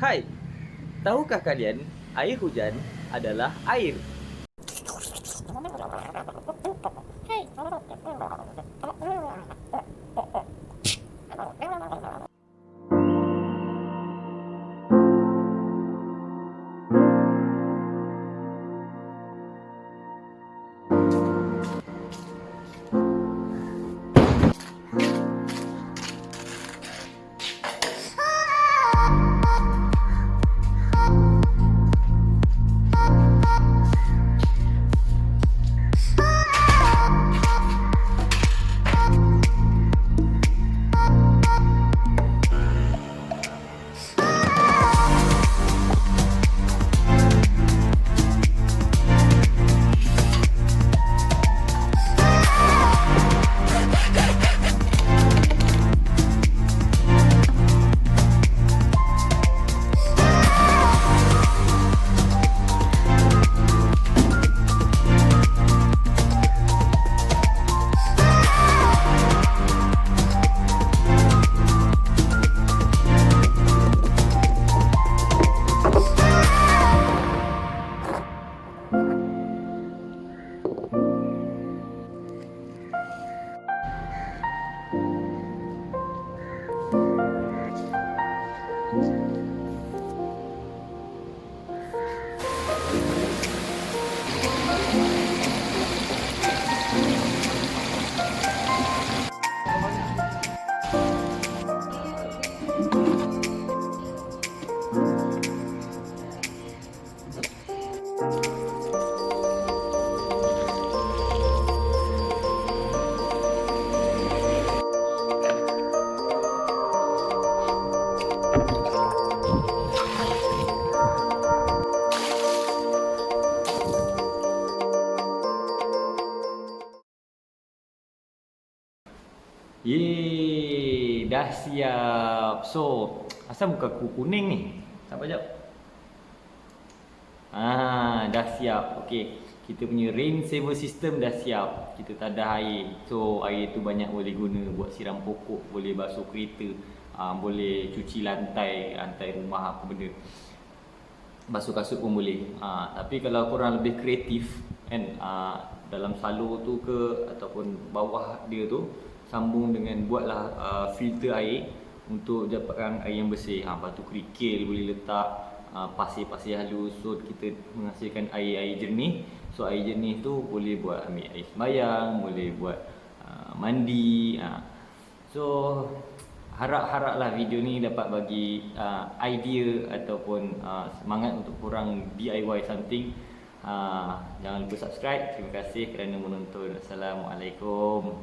Hai, tahukah kalian air hujan adalah air? Yeay, dah siap. So, asal muka aku kuning ni? Sabar jap. Dah siap. Okey, kita punya rain saver system dah siap. Kita tadah air. So, air tu banyak boleh guna buat siram pokok, boleh basuh kereta, boleh cuci lantai rumah apa benda. Basuh kasut pun boleh. Tapi kalau korang lebih kreatif kan, dalam salur tu ke ataupun bawah dia tu sambung dengan buatlah filter air untuk dapatkan air yang bersih. Batu kerikil boleh letak, pasir-pasir halus, so kita menghasilkan air jernih. So air jernih tu boleh buat ambil air sembahyang, boleh buat mandi. So harap-haraplah video ni dapat bagi idea ataupun semangat untuk korang DIY something. Jangan lupa subscribe. Terima kasih kerana menonton. Assalamualaikum.